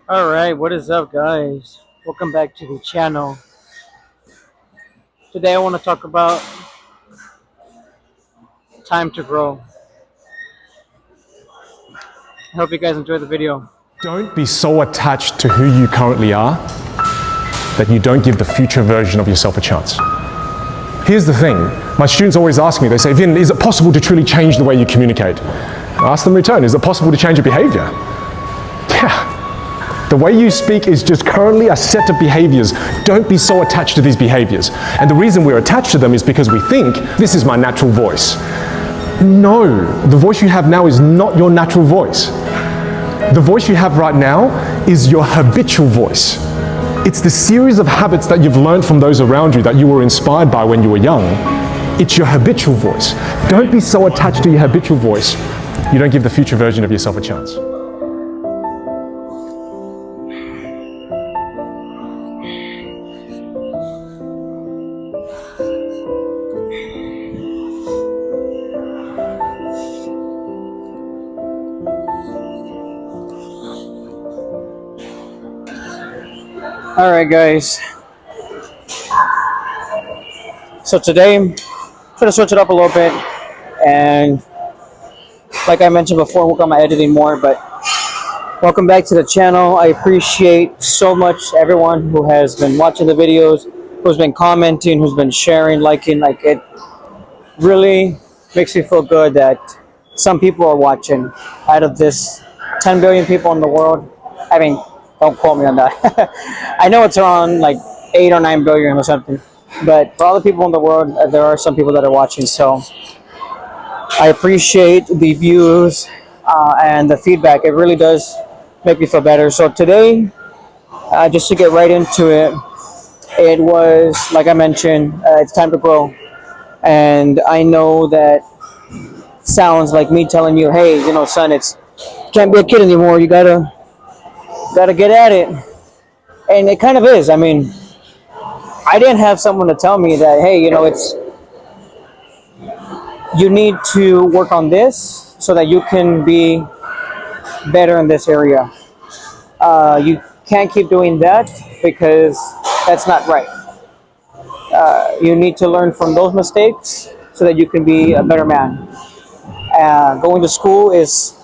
Alright, what is up, guys? Welcome back to the channel. Today I want to talk about time to grow. I hope you guys enjoy the video. Don't be so attached to who you currently are that you don't give the future version of yourself a chance. Here's the thing, my students always ask me, they say, Vin, is it possible to truly change the way you communicate? I ask them in return, is it possible to change your behavior? Yeah. The way you speak is just currently a set of behaviors. Don't be so attached to these behaviors. And the reason we're attached to them is because we think, this is my natural voice. No, the voice you have now is not your natural voice. The voice you have right now is your habitual voice. It's the series of habits that you've learned from those around you that you were inspired by when you were young. It's your habitual voice. Don't be so attached to your habitual voice, you don't give the future version of yourself a chance. Alright, guys. So today, I'm trying to switch it up a little bit. And like I mentioned before, work on my editing more. But welcome back to the channel. I appreciate so much everyone who has been watching the videos, who's been commenting, who's been sharing, liking. Like, it really makes me feel good that some people are watching. Out of this 10 billion people in the world, I mean, don't quote me on that. I know it's around like 8 or 9 billion or something. But for all the people in the world, there are some people that are watching. So I appreciate the views and the feedback. It really does make me feel better. So today, just to get right into it, it was, like I mentioned, it's time to grow. And I know that sounds like me telling you, hey, you know, son, you can't be a kid anymore. You gotta get at it. And it kind of is. I mean, I didn't have someone to tell me that, hey, you know, you need to work on this so that you can be better in this area. You can't keep doing that because that's not right. You need to learn from those mistakes so that you can be a better man. Going to school is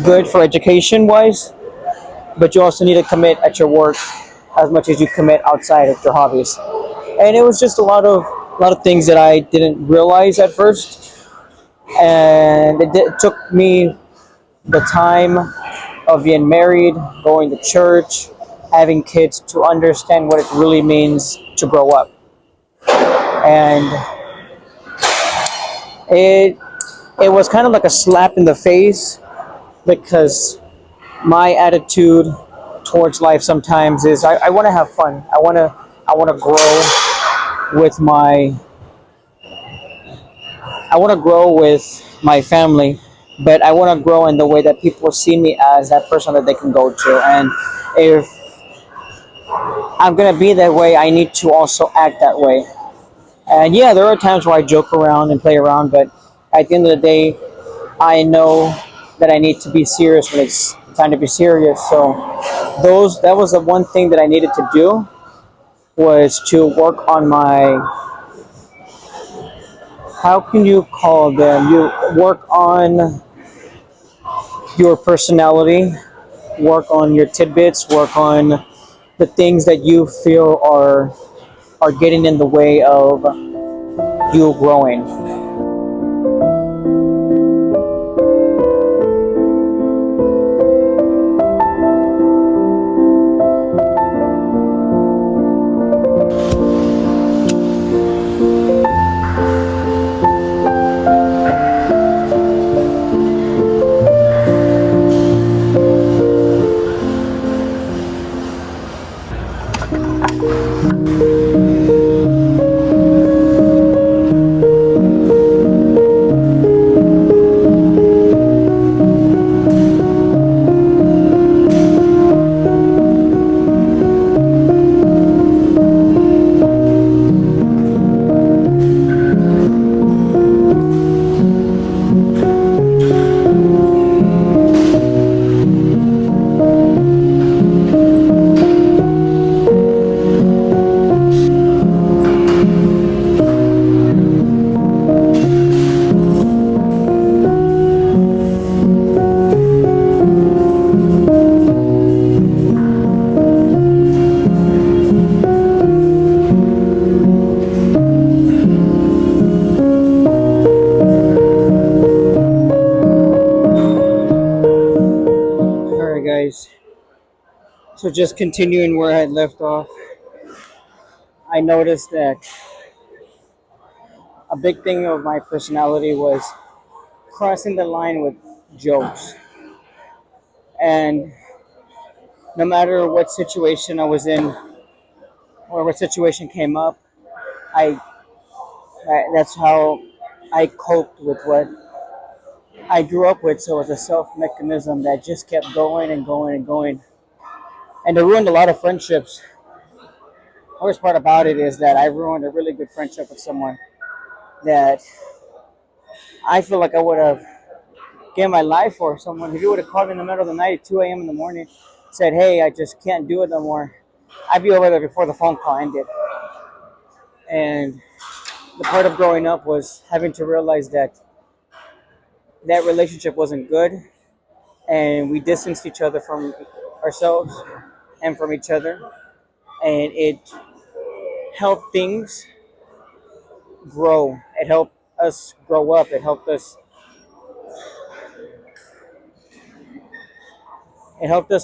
good for education wise, but you also need to commit at your work as much as you commit outside of your hobbies. And it was just a lot of things that I didn't realize at first, and it took me the time of being married, going to church, having kids to understand what it really means to grow up. And it was kind of like a slap in the face, because my attitude towards life sometimes is I want to have fun. I want to grow with my family, but I want to grow in the way that people see me as that person that they can go to. And if I'm going to be that way, I need to also act that way. And yeah, there are times where I joke around and play around, but at the end of the day, I know that I need to be serious when it's time to be serious. So that was the one thing that I needed to do, was to work on my, how can you call them? You work on your personality, work on your tidbits, work on the things that you feel are getting in the way of you growing. guys. So just continuing where I had left off, I noticed that a big thing of my personality was crossing the line with jokes. And no matter what situation I was in or what situation came up, I that's how I coped with what I grew up with. So it was a self mechanism that just kept going and going and going. And it ruined a lot of friendships. The worst part about it is that I ruined a really good friendship with someone that I feel like I would have given my life for. Someone, if you would have called me in the middle of the night at 2 a.m. in the morning, said, "Hey, I just can't do it no more," I'd be over there before the phone call ended. And the part of growing up was having to realize that that relationship wasn't good, and we distanced each other from ourselves and from each other, and it helped things grow. It helped us grow up. It helped us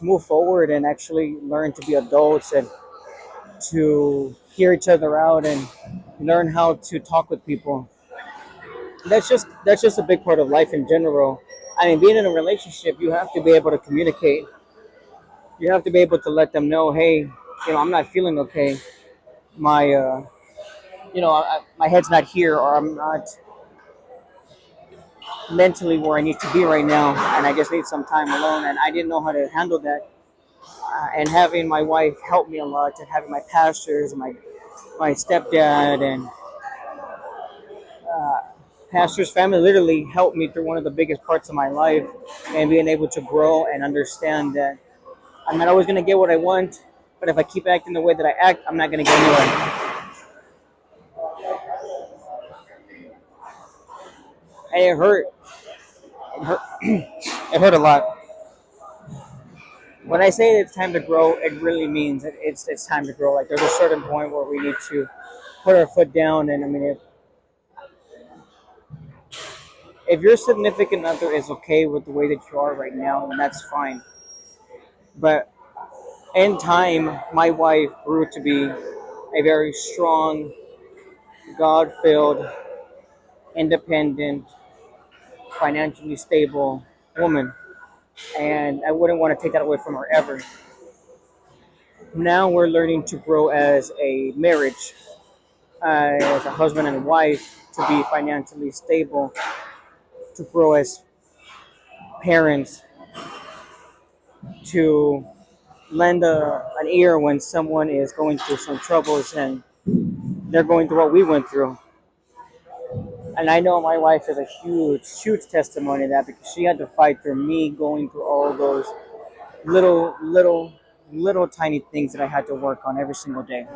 move forward and actually learn to be adults and to hear each other out and learn how to talk with people. That's just a big part of life in general. I mean, being in a relationship, you have to be able to communicate. You have to be able to let them know, hey, I'm not feeling okay. My my head's not here, or I'm not mentally where I need to be right now, and I just need some time alone. And I didn't know how to handle that. And having my wife help me a lot, and having my pastors, my stepdad, and pastor's family literally helped me through one of the biggest parts of my life, and being able to grow and understand that I'm not always going to get what I want, but if I keep acting the way that I act, I'm not going to get anywhere. And it hurt. It hurt. It hurt a lot. When I say it's time to grow, it really means it's time to grow. Like, there's a certain point where we need to put our foot down. And I mean, if your significant other is okay with the way that you are right now, then that's fine. But in time, my wife grew to be a very strong, God-filled, independent, financially stable woman, and I wouldn't want to take that away from her ever. Now we're learning to grow as a marriage, as a husband and wife, to be financially stable, to grow as parents, to lend an ear when someone is going through some troubles and they're going through what we went through. And I know my wife is a huge, huge testimony of that, because she had to fight through me going through all those little, little, little tiny things that I had to work on every single day.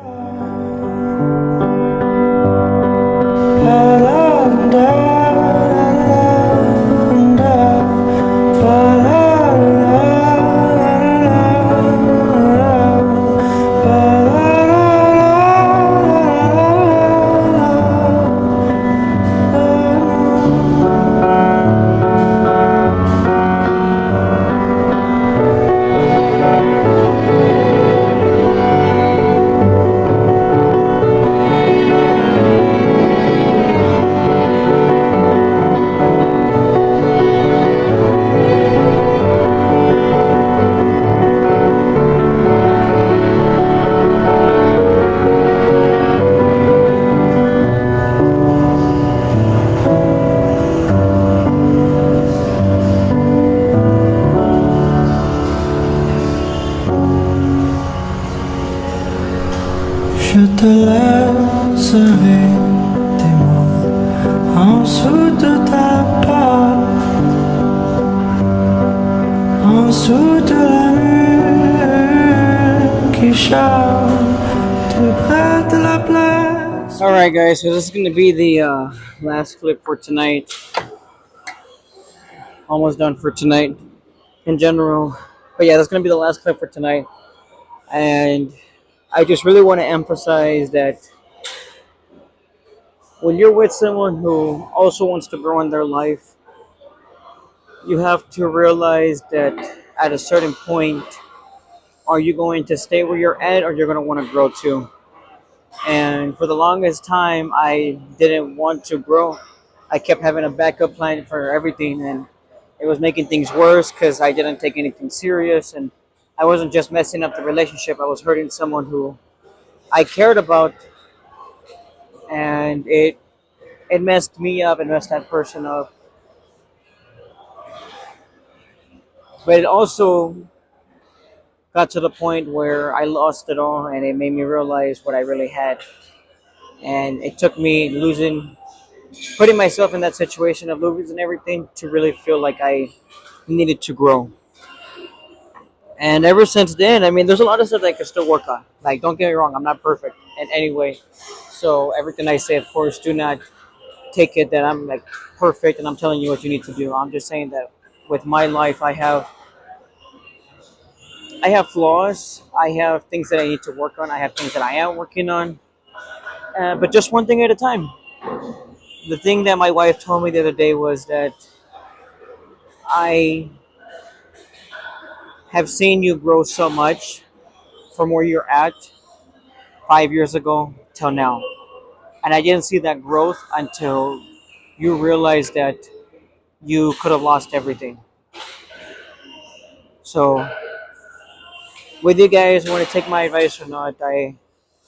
Je te laisserai tes mots en dessous de ta porte, en dessous de la mur qui chante tout près de la place. Alright, guys, so this is going to be the last clip for tonight. Almost done for tonight in general. But yeah, that's going to be the last clip for tonight. And I just really want to emphasize that when you're with someone who also wants to grow in their life, you have to realize that at a certain point, are you going to stay where you're at, or you're going to want to grow too? And for the longest time, I didn't want to grow. I kept having a backup plan for everything, and it was making things worse because I didn't take anything serious, and I wasn't just messing up the relationship. I was hurting someone who I cared about, and it messed me up and messed that person up. But it also got to the point where I lost it all, and it made me realize what I really had. And it took me putting myself in that situation of losing everything to really feel like I needed to grow. And ever since then, I mean, there's a lot of stuff that I can still work on. Like, don't get me wrong, I'm not perfect in any way. So everything I say, of course, do not take it that I'm like perfect and I'm telling you what you need to do. I'm just saying that with my life, I have flaws. I have things that I need to work on. I have things that I am working on. But just one thing at a time. The thing that my wife told me the other day was that I have seen you grow so much from where you're at 5 years ago till now. And I didn't see that growth until you realized that you could have lost everything. So, whether you guys want to take my advice or not, I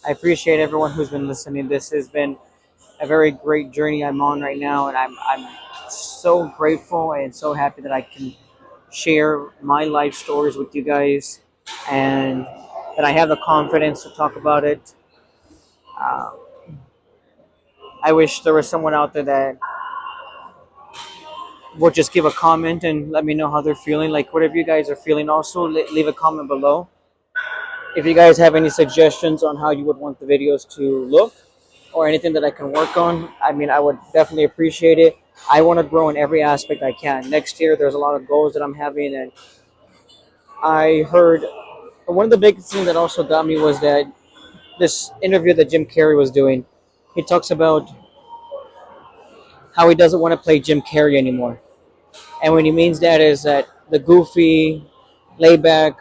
appreciate everyone who's been listening. This has been a very great journey I'm on right now, and I'm so grateful and so happy that I can share my life stories with you guys, and that I have the confidence to talk about it. Uh, I wish there was someone out there that would just give a comment and let me know how they're feeling. Like, whatever you guys are feeling, also leave a comment below. If you guys have any suggestions on how you would want the videos to look or anything that I can work on, I mean, I would definitely appreciate it. I want to grow in every aspect I can. Next year, there's a lot of goals that I'm having, and I heard one of the big things that also got me was that this interview that Jim Carrey was doing, he talks about how he doesn't want to play Jim Carrey anymore. And what he means that is that the goofy, laid back,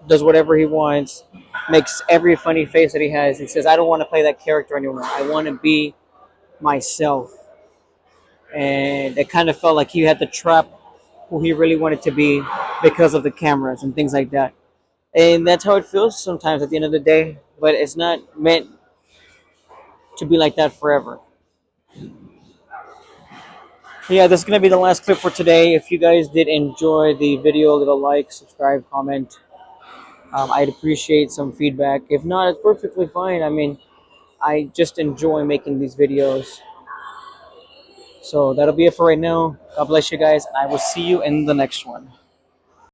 does whatever he wants, makes every funny face that he has. He says, I don't want to play that character anymore. I want to be myself. And it kind of felt like he had to trap who he really wanted to be because of the cameras and things like that. And that's how it feels sometimes at the end of the day. But it's not meant to be like that forever. Yeah, this is going to be the last clip for today. If you guys did enjoy the video, leave a like, subscribe, comment. I'd appreciate some feedback. If not, it's perfectly fine. I mean, I just enjoy making these videos. So that'll be it for right now. God bless you guys, and I will see you in the next one.